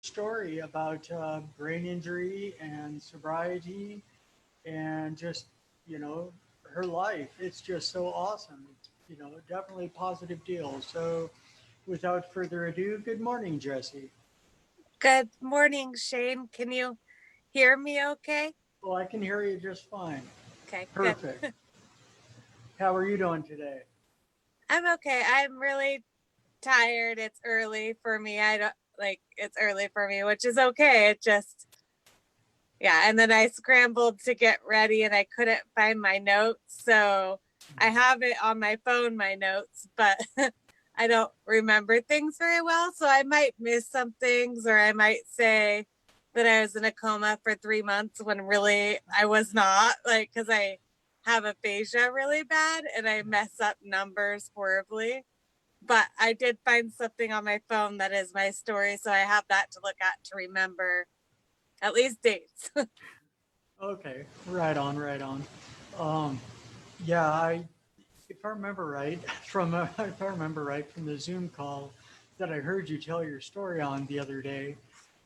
story about brain injury and sobriety and just, you know, her life. It's just so awesome. It's, definitely a positive deal. So, without further ado, good morning, Jesse. Good morning, Shane. Can you hear me okay? Well, I can hear you just fine. Okay, good. Perfect. How are you doing today? I'm okay. I'm really tired. It's early for me. I don't it's early for me, which is okay. It just, yeah. And then I scrambled to get ready and I couldn't find my notes. So I have it on my phone, my notes, but I don't remember things very well. So I might miss some things, or I might say that I was in a coma for 3 months when really I was not, like, because I have aphasia really bad and I mess up numbers horribly. But I did find something on my phone that is my story. So I have that to look at to remember at least dates. Okay, right on, right on. Um, yeah, if I remember right if I remember right from the Zoom call that I heard you tell your story on the other day,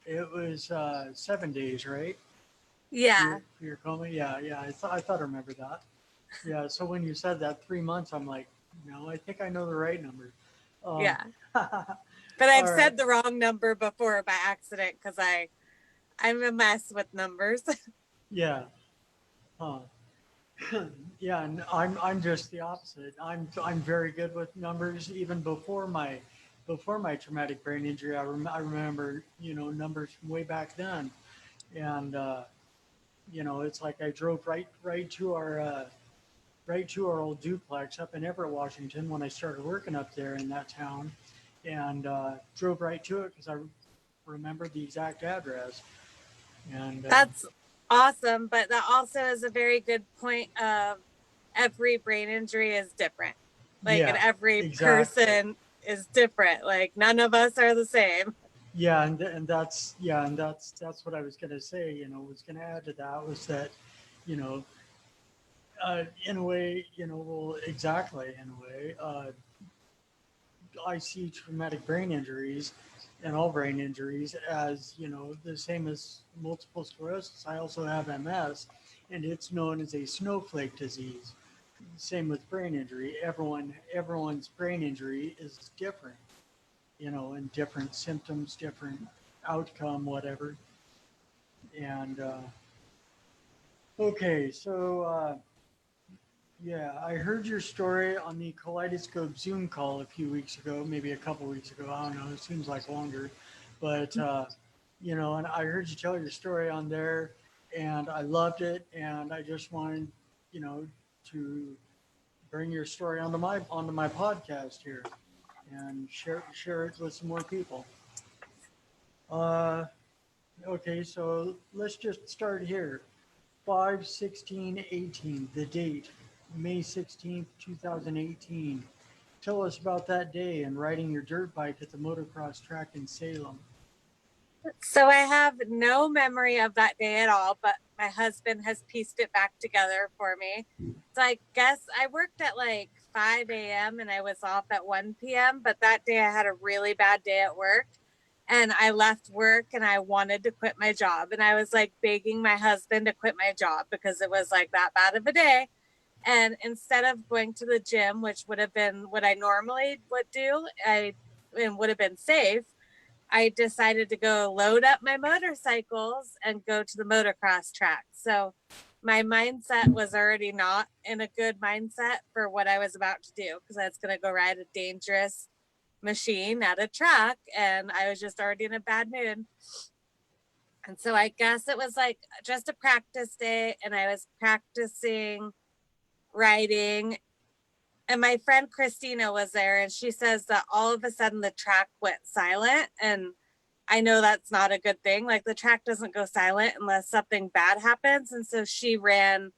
it was 7 days, right? Yeah. For your coma. Yeah, yeah. I thought I remember that. Yeah. So when you said that 3 months, I'm like, no, I think I know the right number. Um, Yeah. all But I've right. said the wrong number before by accident because I'm a mess with numbers. Yeah. Huh. Yeah, and I'm just the opposite. I'm very good with numbers. Even before my traumatic brain injury, I remember numbers from way back then, and it's like I drove right to our old duplex up in Everett, Washington, when I started working up there in that town, and drove right to it because I remembered the exact address, and That's awesome. But that also is a very good point of every brain injury is different. Like, and yeah, every exactly. person is different. Like, none of us are the same. Yeah, and that's what I was gonna say. Was gonna add to that was that, you know, in a way, well, exactly in a way, I see traumatic brain injuries and all brain injuries as the same as multiple sclerosis. I also have MS, and it's known as a snowflake disease. Same with brain injury. Everyone's brain injury is different, and different symptoms, different outcome, whatever. And okay, so yeah, I heard your story on the Kaleidoscope Zoom call a few weeks ago, maybe a couple weeks ago. I don't know. It seems like longer, but and I heard you tell your story on there, and I loved it, and I just wanted, to bring your story onto my podcast here and share it with some more people. Uh, okay, so let's just start here. 5/16/18, the date, May 16th, 2018. Tell us about that day and riding your dirt bike at the motocross track in Salem. So I have no memory of that day at all, but my husband has pieced it back together for me. So I guess I worked at like 5 a.m. and I was off at 1 p.m. But that day I had a really bad day at work and I left work and I wanted to quit my job. And I was like begging my husband to quit my job because it was like that bad of a day. And instead of going to the gym, which would have been what I normally would do, and would have been safe, I decided to go load up my motorcycles and go to the motocross track. So my mindset was already not in a good mindset for what I was about to do because I was going to go ride a dangerous machine at a track and I was just already in a bad mood. And so I guess it was like just a practice day and I was practicing riding. And my friend Christina was there and she says that all of a sudden the track went silent. And I know that's not a good thing. Like, the track doesn't go silent unless something bad happens. And so she ran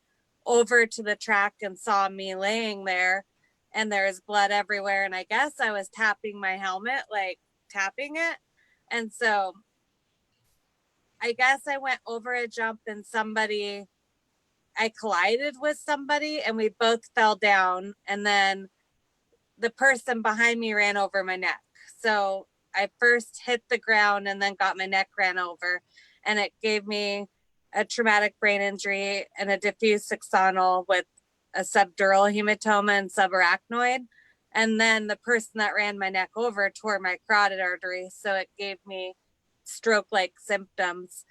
over to the track and saw me laying there and there's blood everywhere. And I guess I was tapping my helmet, like tapping it. And so I guess I went over a jump and I collided with somebody and we both fell down. And then the person behind me ran over my neck. So I first hit the ground and then got my neck ran over, and it gave me a traumatic brain injury and a diffuse axonal with a subdural hematoma and subarachnoid. And then the person that ran my neck over tore my carotid artery, so it gave me stroke-like symptoms.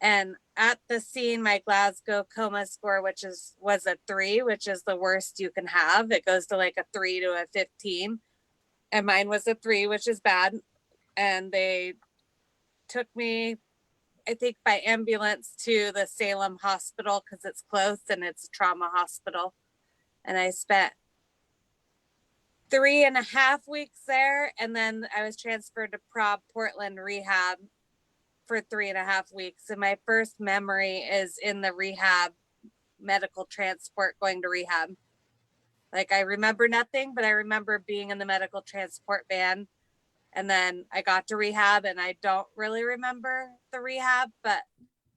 And at the scene, my Glasgow coma score, was a 3, which is the worst you can have. It goes to like a 3 to a 15. And mine was a 3, which is bad. And they took me, I think, by ambulance to the Salem hospital because it's close and it's a trauma hospital. And I spent 3.5 weeks there. And then I was transferred to Portland rehab for 3.5 weeks. And my first memory is in the rehab medical transport going to rehab. Like, I remember nothing, but I remember being in the medical transport van. And then I got to rehab, and I don't really remember the rehab, but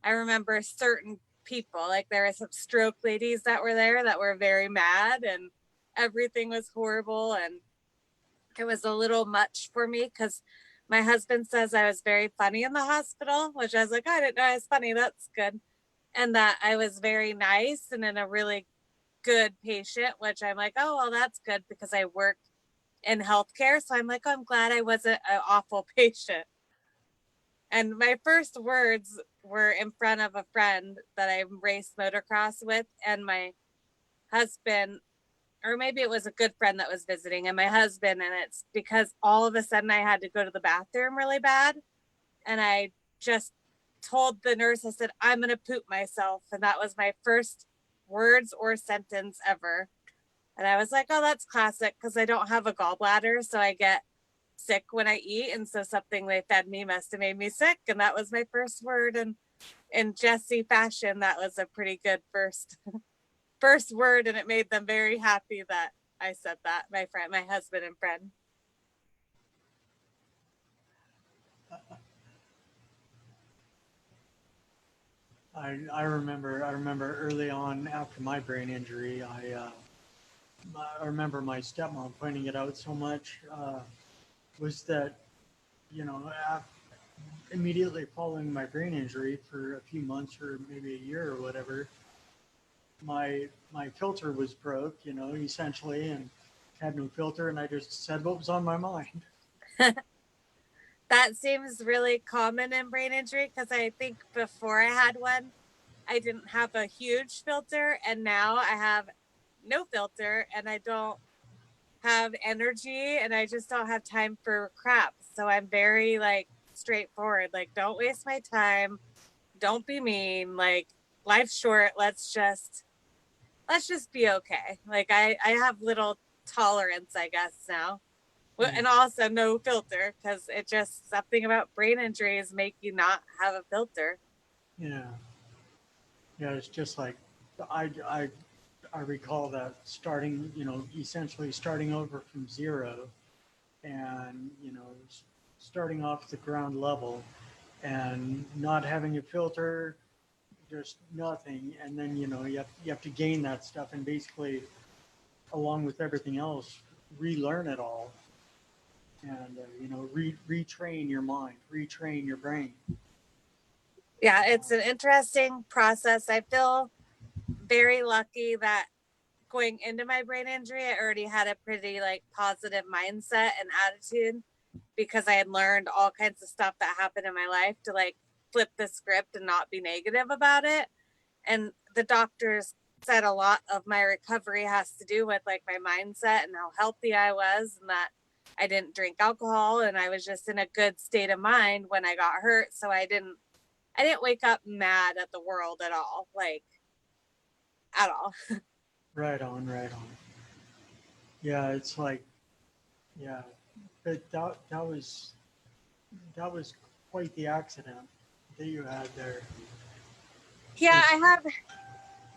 I remember certain people. Like, there were some stroke ladies that were there that were very mad, and everything was horrible. And it was a little much for me because my husband says I was very funny in the hospital, which I was like, I didn't know I was funny. That's good. And that I was very nice and in a really good patient, which I'm like, oh, well, that's good because I work in healthcare. So I'm like, oh, I'm glad I wasn't an awful patient. And my first words were in front of a friend that I raced motocross with, and my husband, or maybe it was a good friend that was visiting, and my husband, and it's because all of a sudden I had to go to the bathroom really bad. And I just told the nurse, I said, I'm going to poop myself. And that was my first words or sentence ever. And I was like, oh, that's classic because I don't have a gallbladder. So I get sick when I eat. And so something they fed me must have made me sick. And that was my first word. And in Jessy fashion, that was a pretty good first word. And it made them very happy that I said that, my husband and friend. I remember early on after my brain injury, I remember my stepmom pointing it out so much, was that, immediately following my brain injury for a few months or maybe a year or whatever, my filter was broke, essentially, and had no filter, and I just said what was on my mind. That seems really common in brain injury because I think before I had one, I didn't have a huge filter, and now I have no filter, and I don't have energy, and I just don't have time for crap. So I'm very like straightforward. Like, don't waste my time. Don't be mean. Like, life's short. Let's just be okay. Like, I have little tolerance, I guess, now. And also no filter because it just something about brain injuries make you not have a filter. Yeah. It's just like I recall that starting, essentially starting over from zero, and starting off the ground level and not having a filter, just nothing, and then you have to gain that stuff and basically, along with everything else, relearn it all, and retrain your mind, retrain your brain. Yeah, it's an interesting process. I feel very lucky that going into my brain injury, I already had a pretty like positive mindset and attitude because I had learned all kinds of stuff that happened in my life to like flip the script and not be negative about it. And the doctors said a lot of my recovery has to do with like my mindset and how healthy I was, and that I didn't drink alcohol and I was just in a good state of mind when I got hurt. So I didn't wake up mad at the world at all, like at all. Right on. Yeah, it's like, yeah, but that was quite the accident that you had there. Yeah,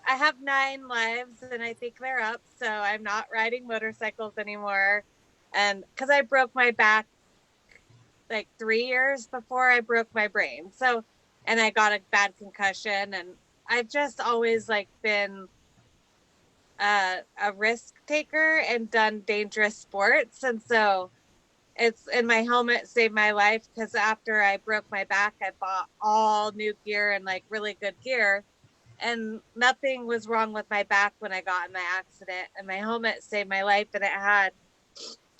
I have 9 lives and I think they're up. So I'm not riding motorcycles anymore. And because I broke my back like 3 years before I broke my brain. So, and I got a bad concussion, and I've just always like been a risk taker and done dangerous sports. And so it's in my helmet saved my life, because after I broke my back, I bought all new gear and like really good gear, and nothing was wrong with my back when I got in my accident, and my helmet saved my life, and it had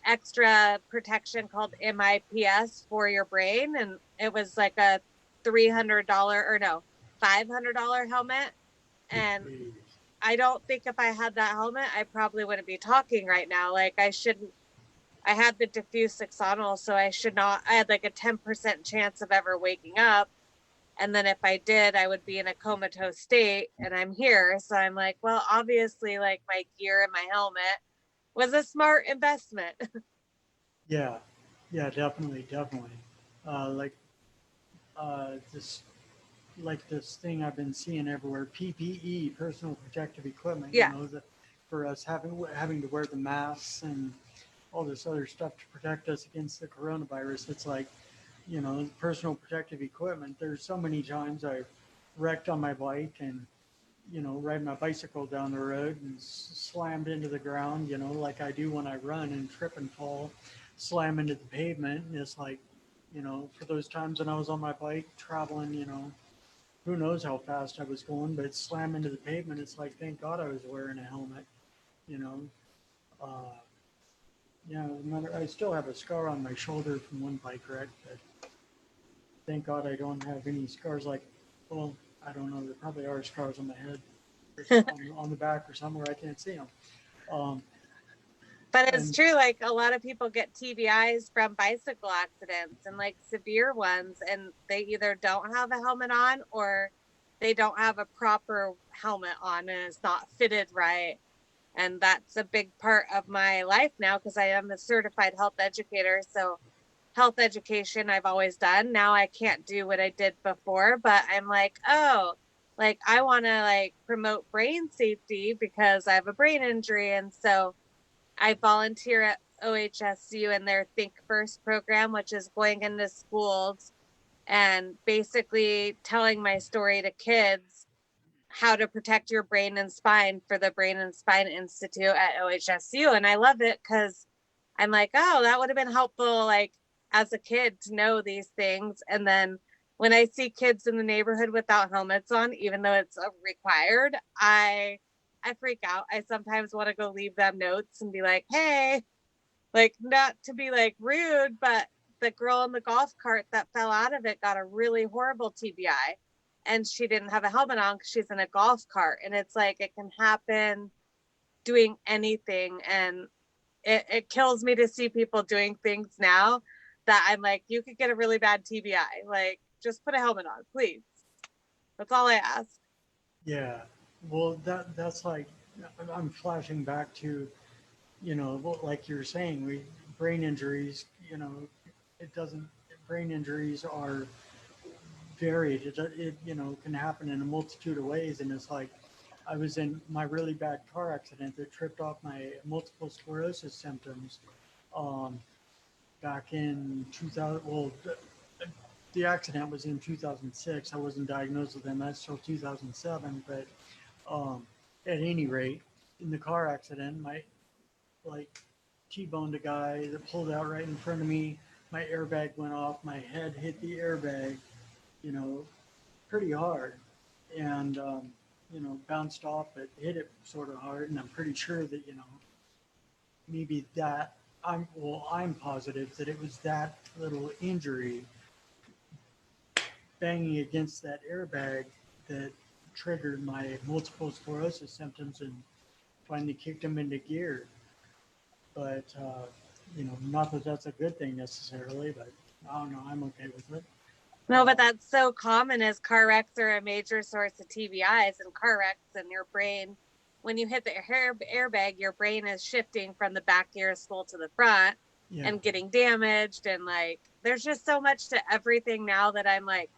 extra protection called MIPS for your brain, and it was like a $300 or no $500 helmet. And I don't think if I had that helmet, I probably wouldn't be talking right now. Like I had the diffuse axonal, so I had like a 10% chance of ever waking up. And then if I did, I would be in a comatose state, and I'm here. So I'm like, well, obviously, like my gear and my helmet was a smart investment. Yeah, yeah, definitely, definitely. Like this, like this thing I've been seeing everywhere, PPE, personal protective equipment. You Yeah. know, that for us having to wear the masks and all this other stuff to protect us against the coronavirus. It's like, you know, personal protective equipment. There's so many times I've wrecked on my bike and, you know, riding my bicycle down the road and slammed into the ground, you know, like I do when I run and trip and fall, slam into the pavement. And it's like, you know, for those times when I was on my bike traveling, you know, who knows how fast I was going, but slam into the pavement. It's like, thank God I was wearing a helmet, you know. Uh, yeah, I still have a scar on my shoulder from one bike wreck, but thank God I don't have any scars like, well, I don't know, there probably are scars on my head, on the back or somewhere I can't see them. But it's And true, like a lot of people get TBIs from bicycle accidents, and like severe ones, and they either don't have a helmet on or they don't have a proper helmet on and it's not fitted right. And that's a big part of my life now, because I am a certified health educator. So health education I've always done. Now I can't do what I did before, but I'm like, oh, like I want to like promote brain safety because I have a brain injury. And so I volunteer at OHSU in their Think First program, which is going into schools and basically telling my story to kids, how to protect your brain and spine for the Brain and Spine Institute at OHSU. And I love it because I'm like, oh, that would have been helpful, like as a kid, to know these things. And then when I see kids in the neighborhood without helmets on, even though it's required, I freak out. I sometimes want to go leave them notes and be like, hey, like not to be like rude, but the girl in the golf cart that fell out of it got a really horrible TBI, and she didn't have a helmet on because she's in a golf cart. And it's like, it can happen doing anything. And it kills me to see people doing things now that I'm like, you could get a really bad TBI. Like, just put a helmet on, please. That's all I ask. yeah, well, that's like, I'm flashing back to, you know, like you're saying, brain injuries, you know, it doesn't, brain injuries are varied. You know, can happen in a multitude of ways. And it's like, I was in my really bad car accident that tripped off my multiple sclerosis symptoms um, back in 2000. Well, the accident was in 2006. I wasn't diagnosed with MS till 2007. But um, at any rate, in the car accident, my like T-boned a guy that pulled out right in front of me. My airbag went off. My head hit the airbag, you know, pretty hard, and you know, bounced off, but hit it sort of hard. And I'm pretty sure that, you know, maybe that I'm positive that it was that little injury banging against that airbag that triggered my multiple sclerosis symptoms and finally kicked them into gear. But you know, not that that's a good thing necessarily, but I don't know. I'm okay with it. No, but that's so common, as car wrecks are a major source of TBIs, and car wrecks in your brain. When you hit the airbag, your brain is shifting from the back of your skull to the front Yeah, and getting damaged. And like, there's just so much to everything now that I'm like,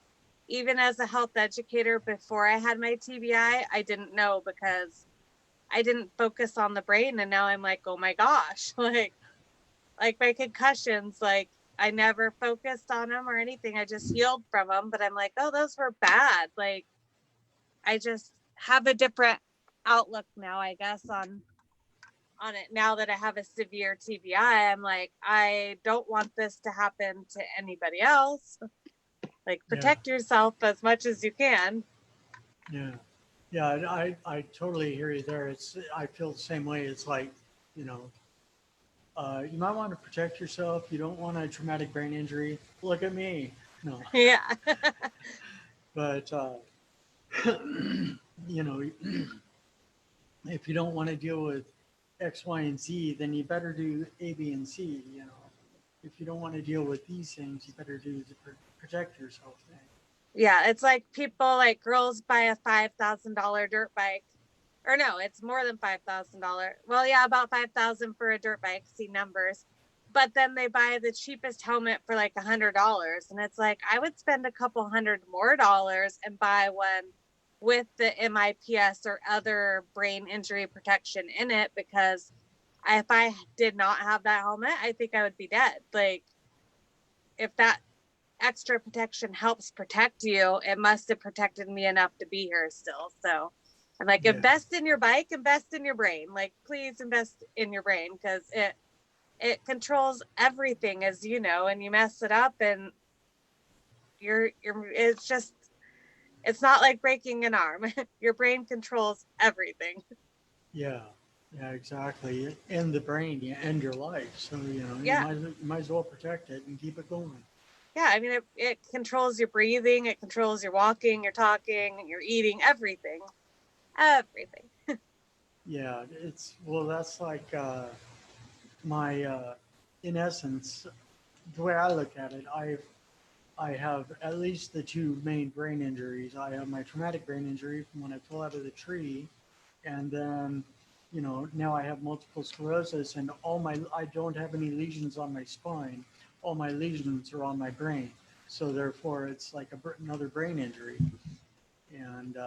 even as a health educator before I had my TBI, I didn't know because I didn't focus on the brain. And now I'm like, oh my gosh, like my concussions, like I never focused on them or anything. I just healed from them. But I'm like, oh, those were bad. Like, I just have a different outlook now, I guess, on on it now that I have a severe TBI. I'm like, I don't want this to happen to anybody else. Like, protect yourself as much as you can. Yeah. Yeah. I totally hear you there. I feel the same way. It's like, you know, you might want to protect yourself. You don't want a traumatic brain injury. Look at me. No, Yeah. but, you know, if you don't want to deal with X, Y, and Z, then you better do A, B, and C. You know, if you don't want to deal with these things, you better do the protect yourself thing. Yeah. It's like people, like girls buy a $5,000 dirt bike. Or no, it's more than $5,000. Well, yeah, about 5,000 for a dirt bike. See numbers. But then they buy the cheapest helmet for like $100, and it's like I would spend a couple hundred more dollars and buy one with the MIPS or other brain injury protection in it, because if I did not have that helmet, I think I would be dead. Like, if that extra protection helps protect you, it must have protected me enough to be here still. So I'm like, Yeah. invest in your bike, invest in your brain. Like, please invest in your brain, because it controls everything, as you know, and you mess it up and it's not like breaking an arm. Your brain controls everything. Yeah. Yeah, exactly. You end the brain, you end your life. So, you know, Yeah. you might as well protect it and keep it going. Yeah. I mean, it controls your breathing. It controls your walking, your talking, your eating, everything. Everything. Yeah, well, that's like my, in essence, the way I look at it, I have at least the two main brain injuries. I have my traumatic brain injury from when I fell out of the tree, and then, you know, now I have multiple sclerosis, and I don't have any lesions on my spine. All my lesions are on my brain, so therefore it's like another brain injury. And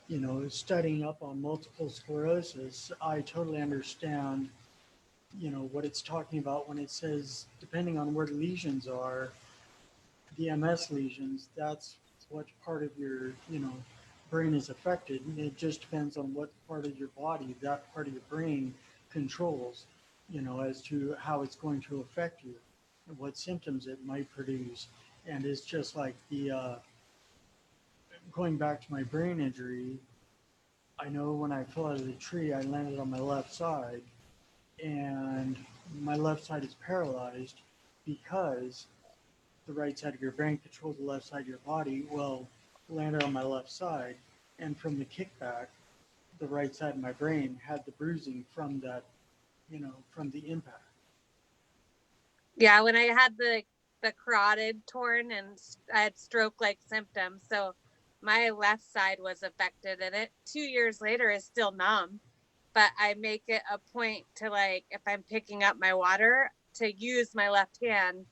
you know, studying up on multiple sclerosis, I totally understand, you know, what it's talking about when it says, depending on where the lesions are, the MS lesions, that's what part of your, you know, brain is affected. And it just depends on what part of your body that part of your brain controls, you know, as to how it's going to affect you and what symptoms it might produce. And it's just like going back to my brain injury, I know when I fell out of the tree, I landed on my left side, and my left side is paralyzed because the right side of your brain controls the left side of your body. Well, landed on my left side, and from the kickback, the right side of my brain had the bruising from that, you know, from the impact. Yeah. When I had the carotid torn and I had stroke-like symptoms, so my left side was affected, and it 2 years later is still numb. But I make it a point to, like, if I'm picking up my water, to use my left hand,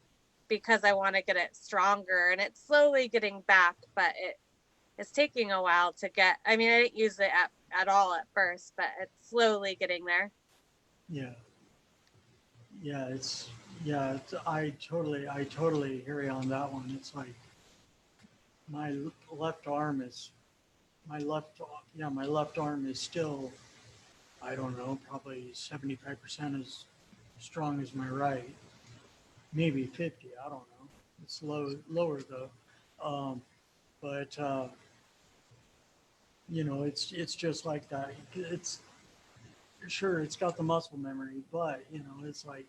because I want to get it stronger, and it's slowly getting back, but it's taking a while to get. I mean, I didn't use it at all at first, but it's slowly getting there. Yeah, yeah, I totally hear you on that one. It's like my left arm is my left, my left arm is still, I don't know, probably 75% as strong as my right, maybe 50. I don't know. It's lower though. But you know, it's just like that. It's sure it's got the muscle memory, but you know, it's like,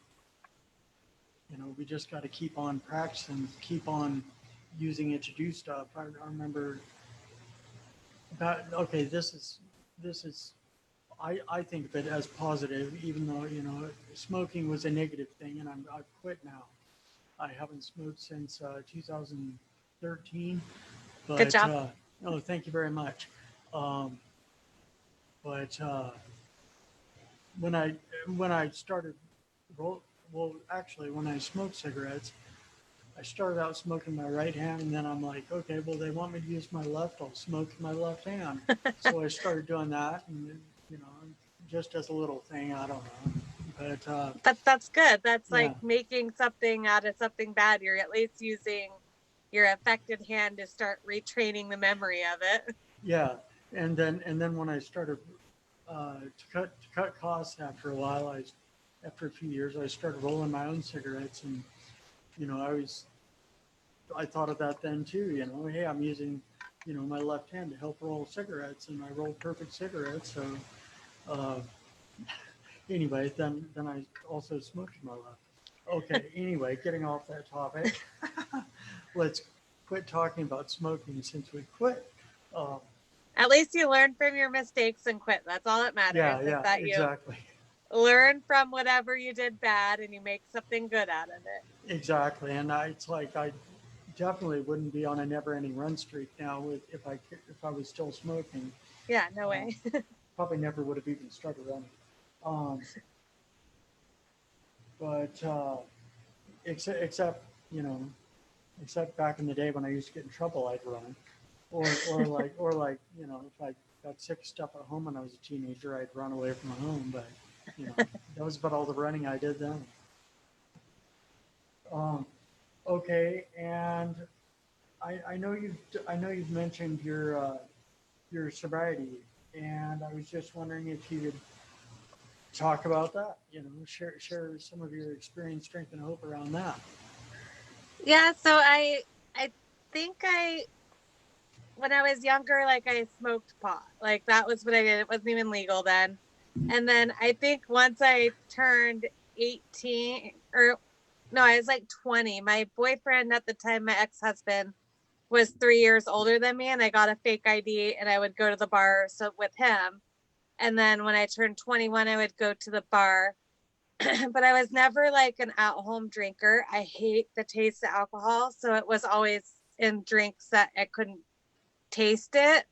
you know, we just got to keep on practicing, keep on using it to do stuff. I remember that. Okay, this is I think of it as positive, even though, you know, smoking was a negative thing, and I've quit now. I haven't smoked since 2013, Good but job. oh, thank you very much. Um, but when I when I started well, actually, when I smoked cigarettes, I started out smoking my right hand, and then I'm like, okay, well, they want me to use my left, I'll smoke my left hand. So I started doing that, and you know, just as a little thing, I don't know, but That's good. That's yeah, like making something out of something bad. You're at least using your affected hand to start retraining the memory of it. yeah, and then when I started to cut costs after a while, after a few years, I started rolling my own cigarettes, and I thought of that then too. Hey, I'm using my left hand to help roll cigarettes, and I roll perfect cigarettes. So uh, anyway, then I also smoked in my left. Okay. Anyway, getting off that topic, let's quit talking about smoking since we quit. Um, At least you learn from your mistakes and quit. That's all that matters. yeah, is that exactly. You learn from whatever you did bad and you make something good out of it. Exactly. And it's like I definitely wouldn't be on a never-ending run streak now if I was still smoking. Yeah, no way. Probably never would have even started running. Um, but except except back in the day when I used to get in trouble, I'd run, or like if I got sick stuff at home when I was a teenager, I'd run away from home. But that was about all the running I did then. Okay, and I know you've mentioned your sobriety, and I was just wondering if you could talk about that. Share some of your experience, strength, and hope around that. Yeah, so I think when I was younger, like I smoked pot. Like that was what I did. It wasn't even legal then. And then I think once I turned 18, or no, I was like 20. My boyfriend at the time, my ex-husband, was 3 years older than me, and I got a fake ID and I would go to the bar with him. And then when I turned 21, I would go to the bar. But I was never like an at-home drinker. I hate the taste of alcohol, so it was always in drinks that I couldn't taste it.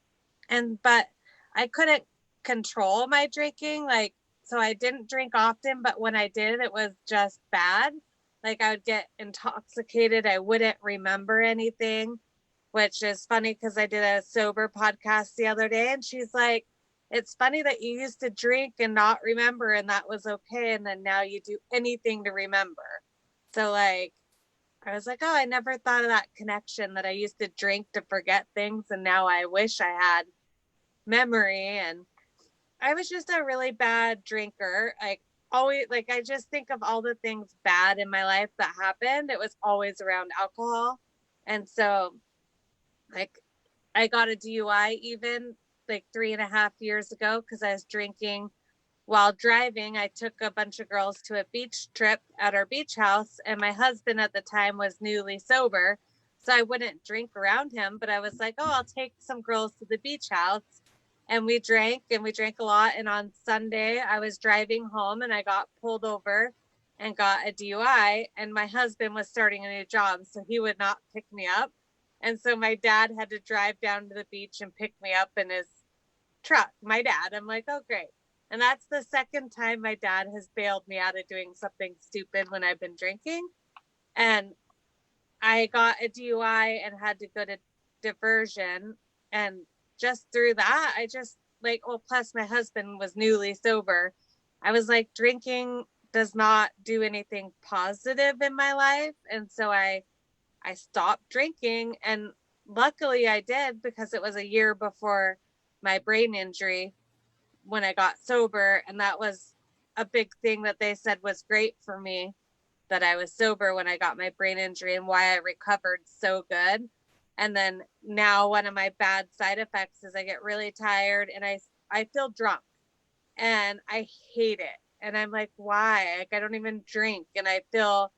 But I couldn't control my drinking, like, so I didn't drink often, but when I did, it was just bad. Like I would get intoxicated. I wouldn't remember anything, which is funny because I did a sober podcast the other day, and she's like, it's funny that you used to drink and not remember, and that was okay. And then now you do anything to remember. So like, I was like, oh, I never thought of that connection that I used to drink to forget things. And now I wish I had memory. And I was just a really bad drinker. Like always, like I just think of all the things bad in my life that happened. It was always around alcohol. And so like I got a DUI even like 3.5 years ago because I was drinking while driving. I took a bunch of girls to a beach trip at our beach house, and my husband at the time was newly sober. So I wouldn't drink around him, but I was like, oh, I'll take some girls to the beach house. And we drank a lot. And on Sunday, I was driving home and I got pulled over and got a DUI. And my husband was starting a new job, so he would not pick me up. And so my dad had to drive down to the beach and pick me up in his truck. My dad. I'm like, oh, great. And that's the second time my dad has bailed me out of doing something stupid when I've been drinking. And I got a DUI and had to go to diversion. And just through that, I just like, well, plus my husband was newly sober. I was like, drinking does not do anything positive in my life. And so I stopped drinking. And luckily I did, because it was a year before my brain injury when I got sober. And that was a big thing that they said was great for me, that I was sober when I got my brain injury and why I recovered so good. And then now one of my bad side effects is I get really tired and I feel drunk and I hate it. And I'm like, why? Like, I don't even drink and I feel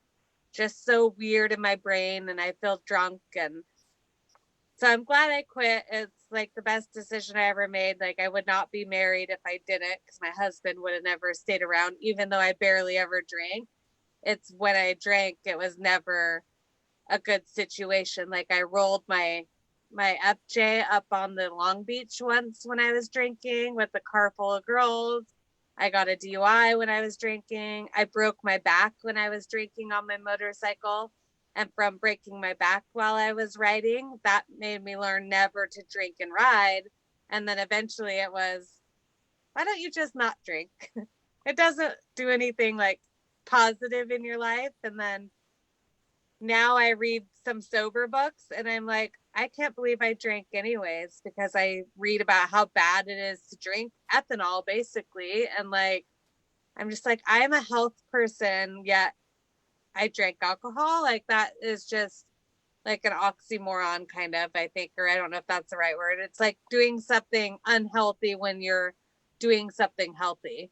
just so weird in my brain and I feel drunk. And so I'm glad I quit. It's like the best decision I ever made. Like I would not be married if I didn't, because my husband would have never stayed around, even though I barely ever drank. It's when I drank, it was never a good situation. Like I rolled my FJ up on the Long Beach once when I was drinking with a car full of girls. I got a DUI when I was drinking. I broke my back when I was drinking on my motorcycle. And from breaking my back while I was riding, that made me learn never to drink and ride. And then eventually it was, why don't you just not drink? It doesn't do anything like positive in your life. And then now I read some sober books and I'm like, I can't believe I drank anyways, because I read about how bad it is to drink ethanol basically. And like, I'm just like, I am a health person, yet I drank alcohol. Like that is just like an oxymoron kind of, I think, or I don't know if that's the right word. It's like doing something unhealthy when you're doing something healthy.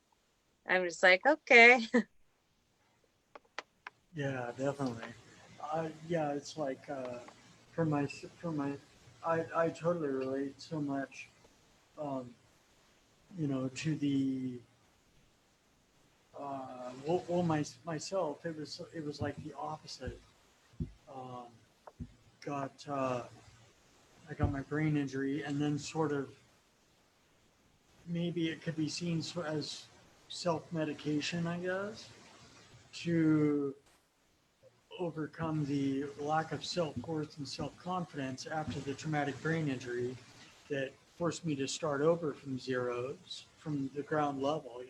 I'm just like, okay. Yeah, definitely. Yeah, it's like for my I totally relate so much, um, to the myself. It was like the opposite. Um, got I got my brain injury, and then sort of maybe it could be seen as self medication, I guess, to overcome the lack of self-worth and self-confidence after the traumatic brain injury that forced me to start over from zeros, from the ground level,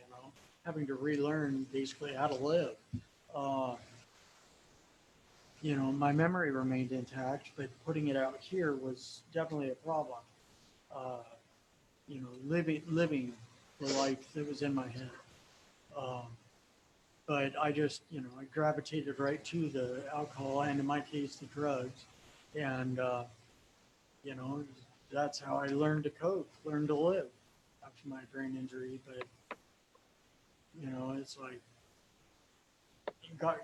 having to relearn basically how to live. Uh, my memory remained intact, but putting it out here was definitely a problem. Uh, living the life that was in my head. Um, but I just, I gravitated right to the alcohol and in my case, the drugs. And, you know, that's how I learned to cope, learned to live after my brain injury. But, it's like,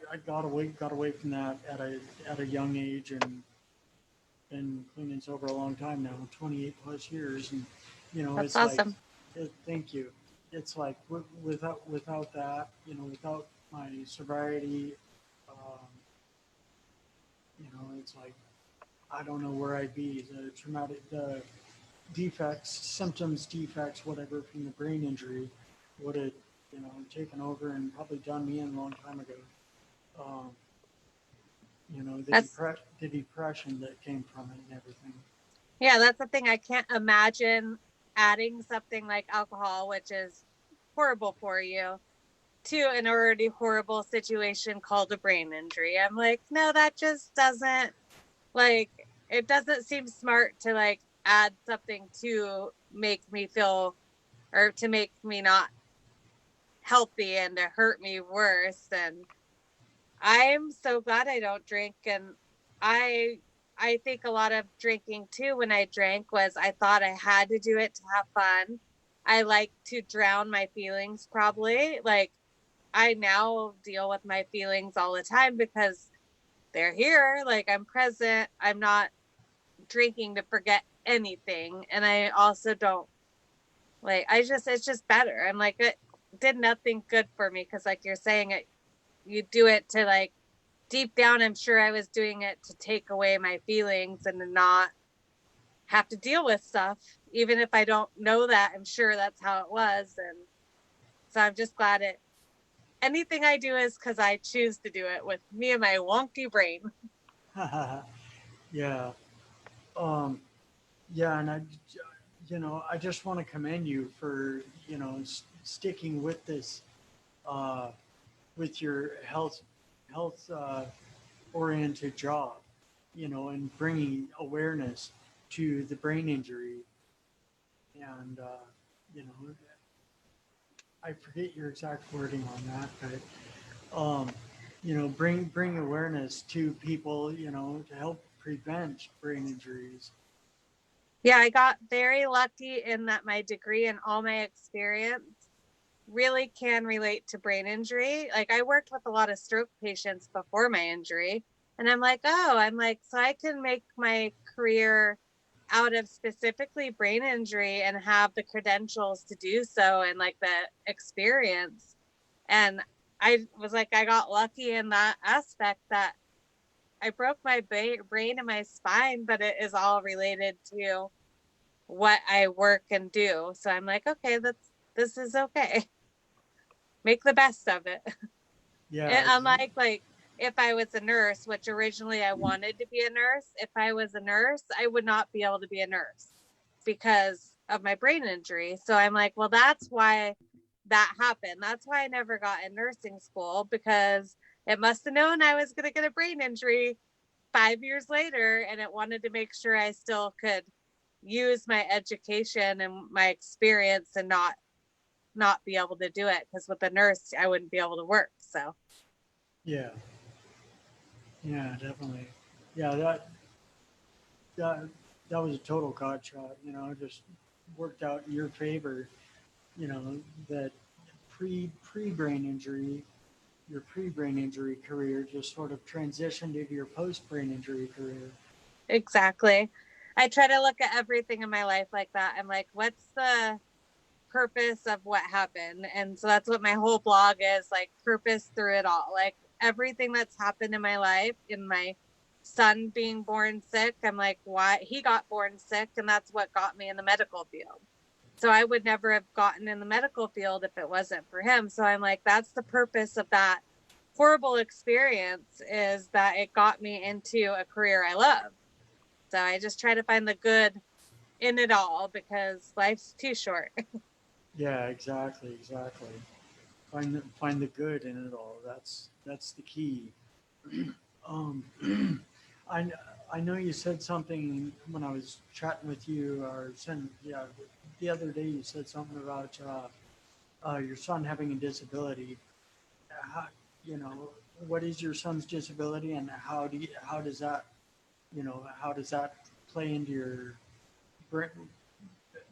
I got away from that at a young age, and been clean and sober a long time now, 28 plus years. And, That's it's like, awesome. thank you. It's like without that, without my sobriety, um, it's like I don't know where I'd be. The defects, symptoms, defects, whatever from the brain injury would have, taken over and probably done me in a long time ago. Um, That's, the depression that came from it and everything. yeah, that's the thing. I can't imagine adding something like alcohol, which is horrible for you, to an already horrible situation called a brain injury. I'm like, no, that just doesn't, like, it doesn't seem smart to like add something to make me feel, or to make me not healthy and to hurt me worse. And I'm so glad I don't drink. And I I think a lot of drinking too, when I drank, was I thought I had to do it to have fun. I like to drown my feelings, probably. Like, I now deal with my feelings all the time because they're here. Like, I'm present. I'm not drinking to forget anything. And I also don't, like, it's just better. I'm like, it did nothing good for me, because like you're saying, it, you do it to like, deep down, I'm sure I was doing it to take away my feelings and to not have to deal with stuff. Even if I don't know that, I'm sure that's how it was. And so I'm just glad anything I do is because I choose to do it, with me and my wonky brain. Yeah. Um, yeah, and I just want to commend you for, sticking with this, uh, with your health oriented job, and bringing awareness to the brain injury. And, you know, I forget your exact wording on that, but, bring awareness to people, to help prevent brain injuries. Yeah, I got very lucky in that my degree and all my experience really can relate to brain injury. Like, I worked with a lot of stroke patients before my injury, and I'm like, so I can make my career out of specifically brain injury and have the credentials to do so, and like the experience. And I was like, I got lucky in that aspect, that I broke my brain and my spine, but it is all related to what I work and do. So I'm like, okay, this is okay. Make the best of it. And Yeah. unlike, like, if I was a nurse, which originally I wanted to be a nurse, if I was a nurse, I would not be able to be a nurse because of my brain injury. So I'm like, well, that's why that happened. That's why I never got in nursing school, because it must have known I was going to get a brain injury 5 years later, and it wanted to make sure I still could use my education and my experience and not be able to do it, because with a nurse I wouldn't be able to work. So Yeah. Yeah, definitely. Yeah, that that was a total God shot, just worked out in your favor, that pre brain injury, your pre brain injury career just sort of transitioned into your post brain injury career. exactly. I try to look at everything in my life like that. I'm like, what's the purpose of what happened? And so that's what my whole blog is, like, purpose through it all. Like, everything that's happened in my life, in my son being born sick, I'm like, why he got born sick, and that's what got me in the medical field. So I would never have gotten in the medical field if it wasn't for him. So I'm like, that's the purpose of that horrible experience, is that it got me into a career I love. So I just try to find the good in it all, because life's too short. Yeah, exactly, exactly. Find the good in it all. That's the key. Um, I I know you said something when I was chatting with you, or yeah, the other day you said something about your son having a disability. How, you know, what is your son's disability, and how does that play into your brain?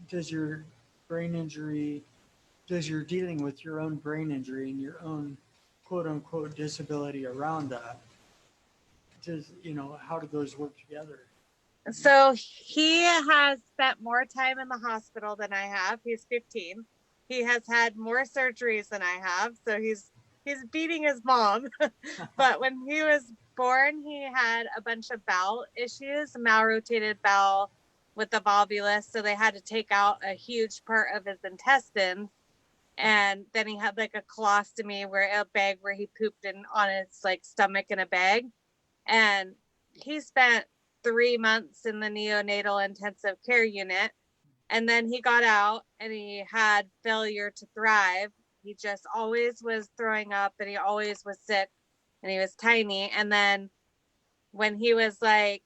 Does your brain injury, does your dealing with your own brain injury and your own quote unquote disability around that, how do those work together? So he has spent more time in the hospital than I have. He's 15. He has had more surgeries than I have. So he's beating his mom. But when he was born, he had a bunch of bowel issues, malrotated bowel with the volvulus. So they had to take out a huge part of his intestines. And then he had like a colostomy, where a bag where he pooped in on his like stomach in a bag. And he spent 3 months in the neonatal intensive care unit. And then he got out and he had failure to thrive. He just always was throwing up, and he always was sick, and he was tiny. And then when he was like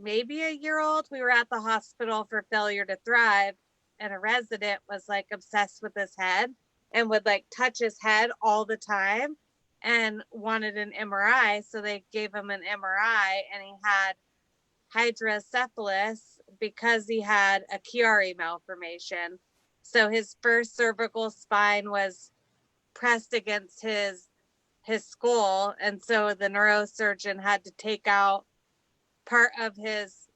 maybe a year old, we were at the hospital for failure to thrive. And a resident was like obsessed with his head and would like touch his head all the time and wanted an MRI. So they gave him an MRI, and he had hydrocephalus because he had a Chiari malformation. So his first cervical spine was pressed against his skull, and so the neurosurgeon had to take out part of his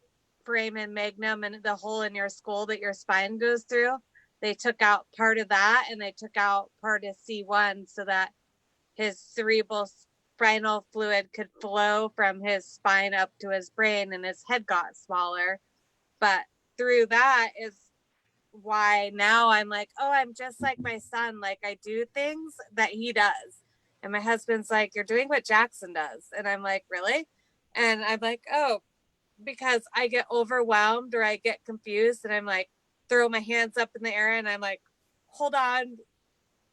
foramen magnum and the hole in your skull that your spine goes through. They took out part of that, and they took out part of C1 so that his cerebral spinal fluid could flow from his spine up to his brain, and his head got smaller. But through that is why now I'm like, oh, I'm just like my son. Like, I do things that he does. And my husband's like, you're doing what Jackson does. And I'm like, really? And I'm like, oh, because I get overwhelmed or I get confused, and I'm like, throw my hands up in the air, and I'm like, hold on,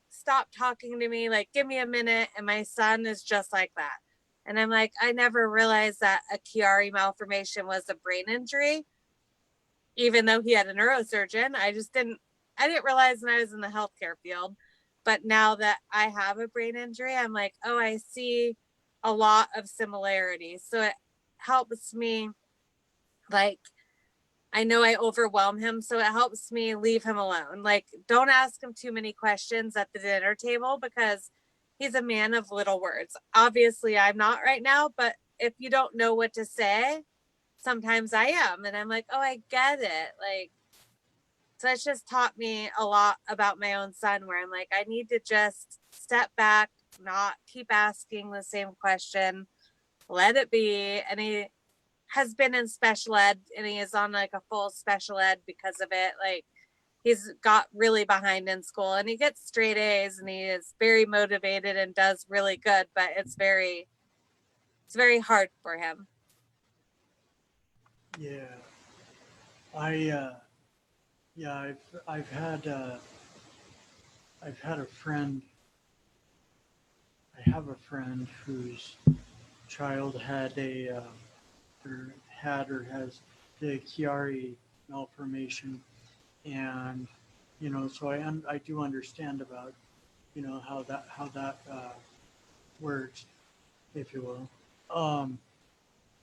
stop talking to me, like, give me a minute. And my son is just like that. And I'm like, I never realized that a Chiari malformation was a brain injury, even though he had a neurosurgeon. I didn't realize when I was in the healthcare field. But now that I have a brain injury, I'm like, oh, I see a lot of similarities. So it helps me, like, I know I overwhelm him, so it helps me leave him alone. Like, don't ask him too many questions at the dinner table, because he's a man of little words. Obviously, I'm not right now, but if you don't know what to say, sometimes I am. And I'm like, oh, I get it. Like, so it's just taught me a lot about my own son, where I'm like, I need to just step back, not keep asking the same question, let it be. And he has been in special ed, and he is on like a full special ed because of it. Like, he's got really behind in school, and he gets straight A's, and he is very motivated and does really good, but it's very hard for him. Yeah, I yeah, I've had a friend. I have a friend who's child had or has the Chiari malformation, and so I do understand about how that works, if you will.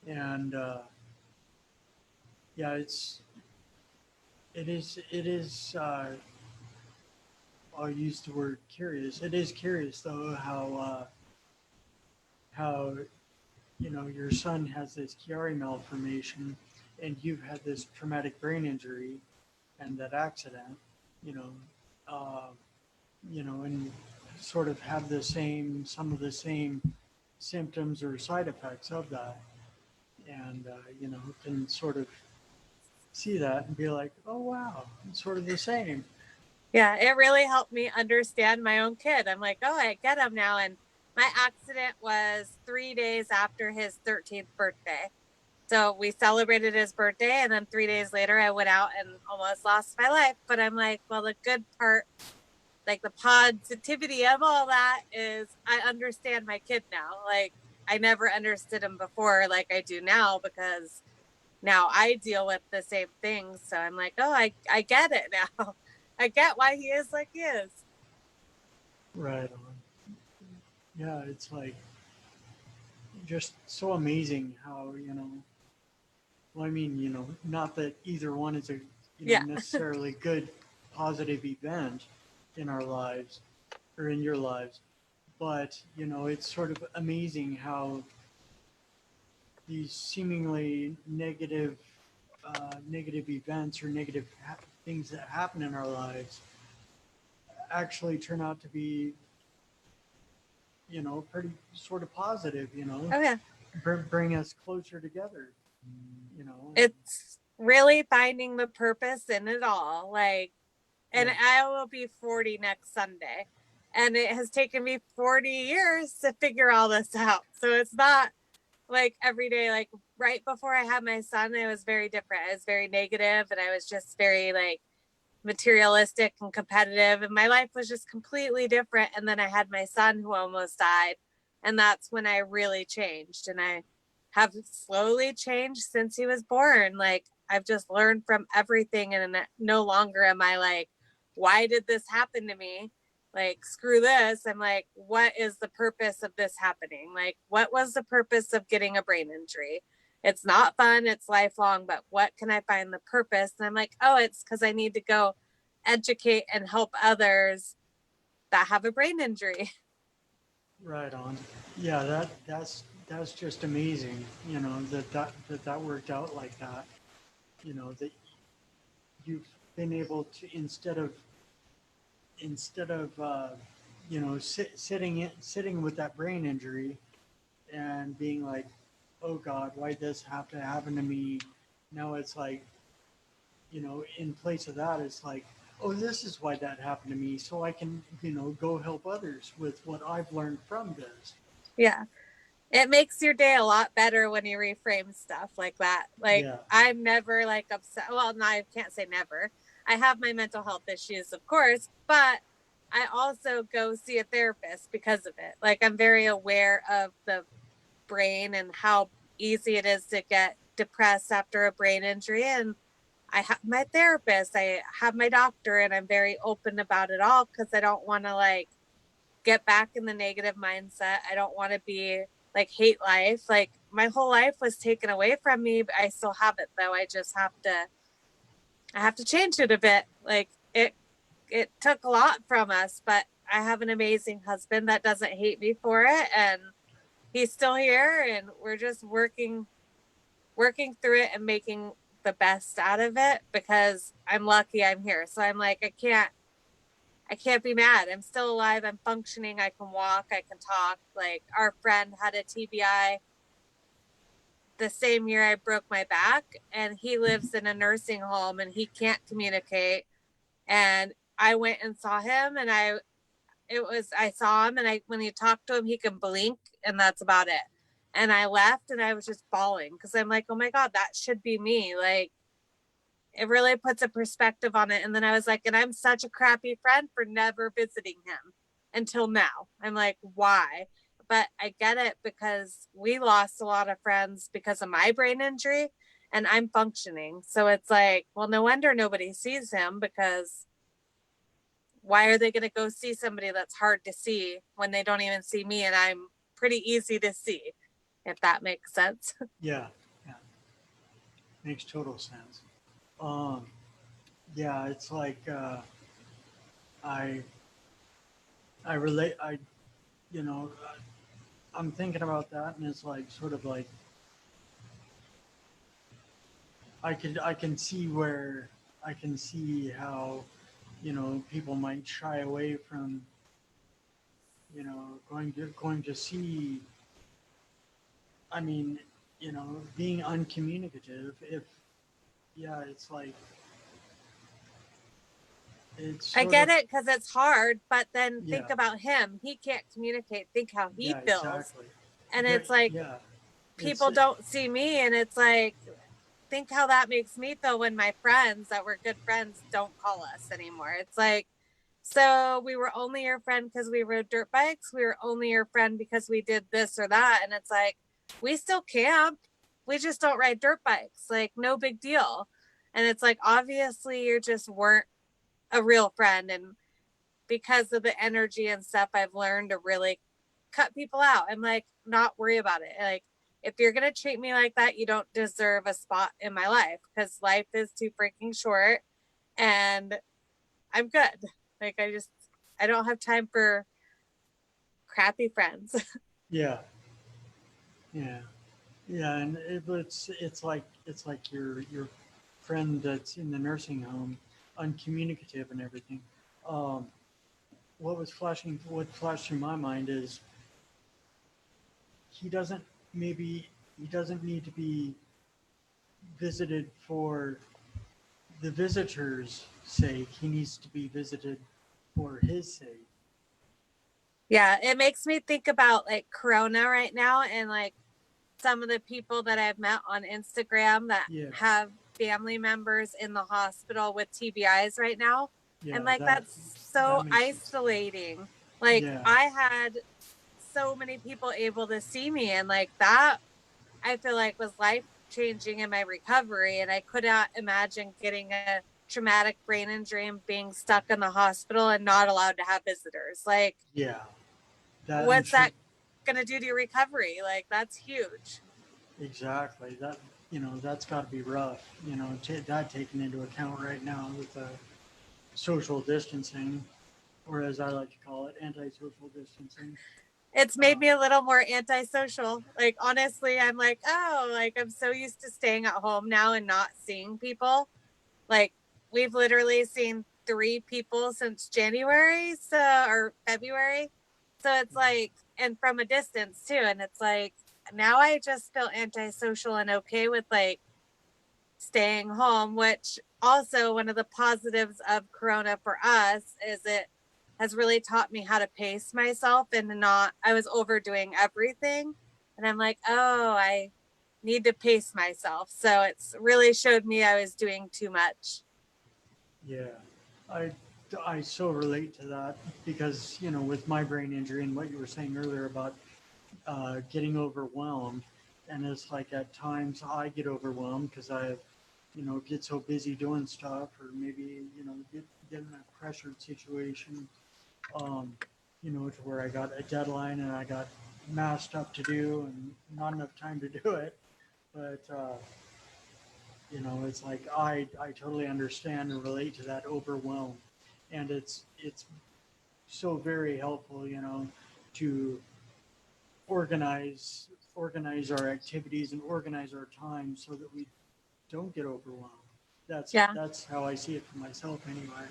And yeah, it is I'll use the word curious. It is curious though how your son has this Chiari malformation, and you've had this traumatic brain injury and that accident, you know, uh, and sort of have some of the same symptoms or side effects of that, and can sort of see that and be like, oh wow, it's sort of the same. Yeah, it really helped me understand my own kid. I'm like, oh, I get him now. And my accident was 3 days after his 13th birthday. So we celebrated his birthday, and then 3 days later, I went out and almost lost my life. But I'm like, well, the good part, like the positivity of all that, is I understand my kid now. Like, I never understood him before like I do now, because now I deal with the same things. So I'm like, oh, I get it now. I get why he is like he is. Right on. Yeah, it's like just so amazing how well, I mean, not that either one is a Yeah. necessarily good positive event in our lives or in your lives, but it's sort of amazing how these seemingly negative events or things that happen in our lives actually turn out to be pretty sort of positive, Oh, yeah. bring us closer together, you know. It's really finding the purpose in it all. Like, and Yeah. I will be 40 next Sunday. And it has taken me 40 years to figure all this out. So it's not like every day. Like, right before I had my son, I was very different. I was very negative, and I was just very like materialistic and competitive, and my life was just completely different. And then I had my son who almost died, and that's when I really changed. And I have slowly changed since he was born. Like, I've just learned from everything, and no longer am I like, why did this happen to me? Like, screw this. I'm like, what is the purpose of this happening? Like, what was the purpose of getting a brain injury? It's not fun, it's lifelong, but what can I find the purpose? And I'm like, oh, it's because I need to go educate and help others that have a brain injury. Right on. Yeah, that's just amazing, that worked out like that. That you've been able to, instead of sitting with that brain injury and being like, oh God, why did this have to happen to me? Now it's like, in place of that, it's like, oh, this is why that happened to me, so I can, go help others with what I've learned from this. Yeah. It makes your day a lot better when you reframe stuff like that. Like, Yeah. I'm never like upset. Well, no, I can't say never. I have my mental health issues, of course, but I also go see a therapist because of it. Like, I'm very aware of the brain and how easy it is to get depressed after a brain injury. And I have my therapist, I have my doctor, and I'm very open about it all because I don't want to like get back in the negative mindset. I don't want to be like hate life. Like, my whole life was taken away from me, but I still have it though. I have to change it a bit. Like, it took a lot from us, but I have an amazing husband that doesn't hate me for it, and he's still here, and we're just working through it and making the best out of it, because I'm lucky I'm here. So I'm like, I can't be mad. I'm still alive. I'm functioning. I can walk. I can talk. Like, our friend had a TBI the same year I broke my back, and he lives in a nursing home and he can't communicate. And I went and saw him, and I saw him, and when you talk to him, he can blink, and that's about it. And I left, and I was just bawling because I'm like, oh my God, that should be me. Like, it really puts a perspective on it. And then I was like, and I'm such a crappy friend for never visiting him until now. I'm like, why? but I get it because we lost a lot of friends because of my brain injury and I'm functioning. So it's like, well, no wonder nobody sees him, because why are they going to go see somebody that's hard to see when they don't even see me and I'm pretty easy to see, if that makes sense. Yeah, yeah, makes total sense. Um, yeah, it's like I I relate. You know, I'm thinking about that, and it's like sort of like I can see where I can see how, you know, people might shy away from, you know, going to see. I mean, you know, being uncommunicative. If yeah, it's like it's I sort get of it because it's hard, but then think yeah, about him. He can't communicate. Think how he yeah, feels. exactly. And it's like, Yeah, it's people don't see me, and it's like, think how that makes me feel when my friends that were good friends don't call us anymore. It's like, so we were only your friend because we rode dirt bikes. We were only your friend because we did this or that. And it's like, we still camp. We just don't ride dirt bikes. Like, no big deal. And it's like, obviously, you just weren't a real friend. And because of the energy and stuff, I've learned to really cut people out. I'm like, not worry about it. Like, if you're going to treat me like that, you don't deserve a spot in my life, because life is too freaking short and I'm good. Like, I don't have time for crappy friends. yeah, yeah. Yeah, and it's like your friend that's in the nursing home, uncommunicative and everything. Um, what flashed through my mind is he doesn't maybe he doesn't need to be visited for the visitor's sake. He needs to be visited for his sake. Yeah, it makes me think about like Corona right now, and like some of the people that I've met on Instagram that Yeah, have family members in the hospital with TBIs right now. yeah, And like, that's so that makes sense. isolating. Like, Yeah, I had so many people able to see me, and like that, I feel like was life changing in my recovery. And I could not imagine getting a traumatic brain injury and being stuck in the hospital and not allowed to have visitors. Like, yeah. That I'm what's sure that going to do to your recovery? Like, that's huge. exactly. That you know that's got to be rough. You know, that taken into account right now with the social distancing, or as I like to call it, anti-social distancing. It's made Uh, me a little more antisocial. Like, honestly, I'm like, oh, like, I'm so used to staying at home now and not seeing people. Like, we've literally seen 3 people since January, so, or February. So it's like, and from a distance too. And it's like, now I just feel antisocial and okay with like staying home, which also one of the positives of Corona for us is it has really taught me how to pace myself and not, I was overdoing everything. And I'm like, oh, I need to pace myself. So it's really showed me I was doing too much. yeah, I I so relate to that because you know with my brain injury and what you were saying earlier about getting overwhelmed, and it's like at times I get overwhelmed because I you know get so busy doing stuff or maybe you know get in a pressured situation, um, you know, to where I got a deadline and I got massed up to do and not enough time to do it. But you know, it's like I totally understand and relate to that overwhelm, and it's so very helpful, you know, to organize our activities and organize our time so that we don't get overwhelmed. Yeah. That's how I see it for myself anyway.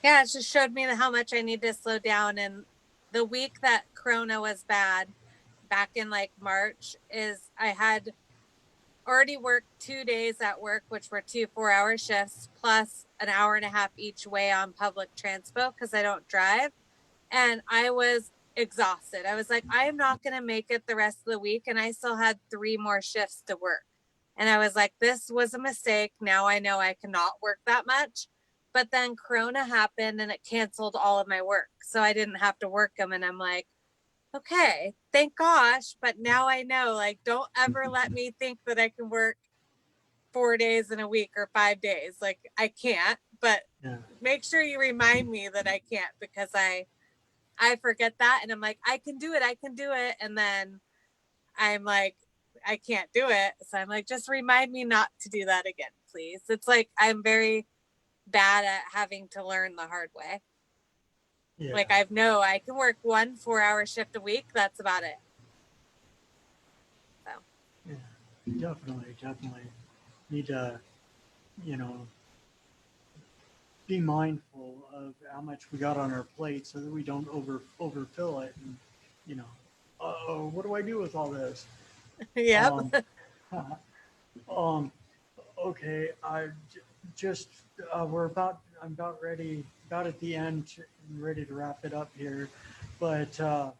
Yeah. It just showed me how much I need to slow down. And the week that Corona was bad, back in like March, is I had already worked 2 days at work, which were 2 4-hour shifts, plus an hour and a half each way on public transport because I don't drive. And I was exhausted. I was like, I am not going to make it the rest of the week. And I still had 3 more shifts to work. And I was like, this was a mistake. Now I know I cannot work that much. But then Corona happened and it canceled all of my work. So I didn't have to work them. And I'm like, okay, thank gosh. But now I know, like, don't ever let me think that I can work 4 days in a week or 5 days. Like, I can't, but Yeah. make sure you remind me that I can't, because I forget that, and I'm like, I can do it. And then I'm like, I can't do it. So I'm like, just remind me not to do that again, please. It's like, I'm very bad at having to learn the hard way. Yeah. Like, I can work 1 4-hour shift a week. That's about it. So. Yeah. Definitely. Need to, you know, be mindful of how much we got on our plate so that we don't overfill it. And, you know, oh, what do I do with all this? Yep. Um, um, okay, just I'm about ready, about at the end, ready to wrap it up here, but I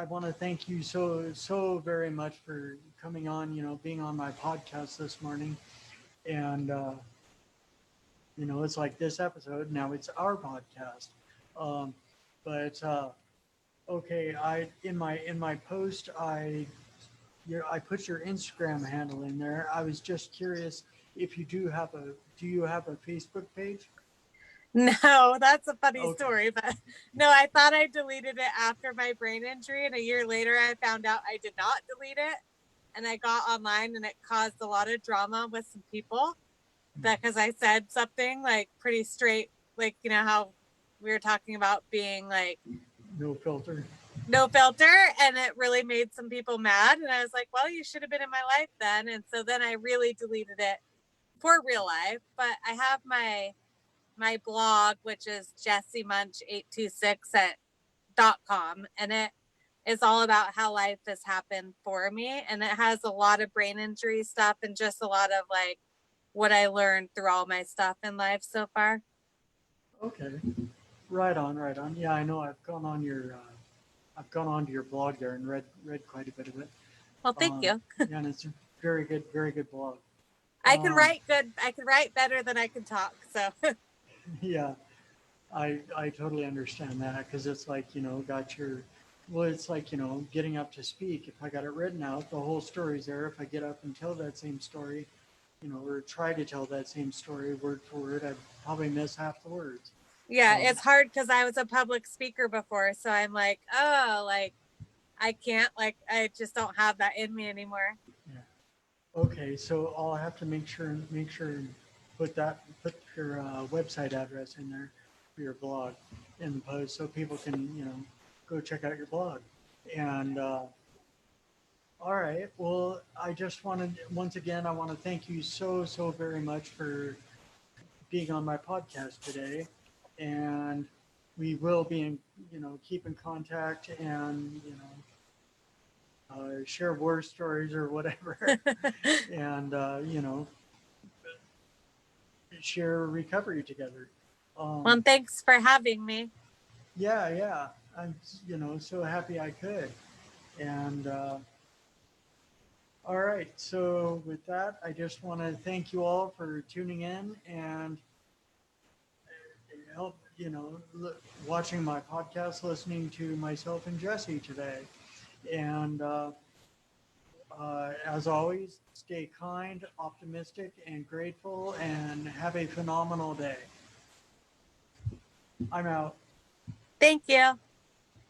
want to thank you so very much for coming on, being on my podcast this morning, and it's like this episode now it's our podcast, um, but okay, in my post I put your Instagram handle in there. I was just curious if you do you have a Facebook page? No, that's a funny Okay. story, but no, I thought I deleted it after my brain injury, and a year later I found out I did not delete it, and I got online, and it caused a lot of drama with some people, that because I said something like pretty straight, like, how we were talking about being like No filter. no filter, and it really made some people mad, and I was like, well, you should have been in my life then. And so then I really deleted it for real life. But I have my blog, which is jessymunch826.com, and it is all about how life has happened for me, and it has a lot of brain injury stuff and just a lot of like what I learned through all my stuff in life so far. Okay. Right on, right on. Yeah, I know. I've gone on to your blog there and read quite a bit of it. Well, thank you. Yeah, and it's a very good blog. I can write good. I can write better than I can talk. So Yeah, I totally understand that because it's like, it's like, getting up to speak. If I got it written out, the whole story's there. If I get up and tell that same story, or try to tell that same story word for word, I'd probably miss half the words. yeah, it's hard because I was a public speaker before. So I'm like, oh, like I can't, like, I just don't have that in me anymore. Yeah. Okay, so I'll have to make sure and put your website address in there for your blog in the post so people can, go check out your blog. And all right, well, I just wanted once again I want to thank you so very much for being on my podcast today, and we will be in, keep in contact and share war stories or whatever, and share recovery together. Well, thanks for having me. Yeah, I'm so happy I could, and all right. So with that, I just want to thank you all for tuning in and help watching my podcast, listening to myself and Jessy today, and. As always, stay kind, optimistic, and grateful, and have a phenomenal day. I'm out. Thank you.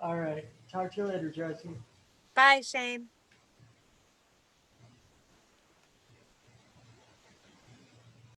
All right. Talk to you later, Jessy. Bye, Shane.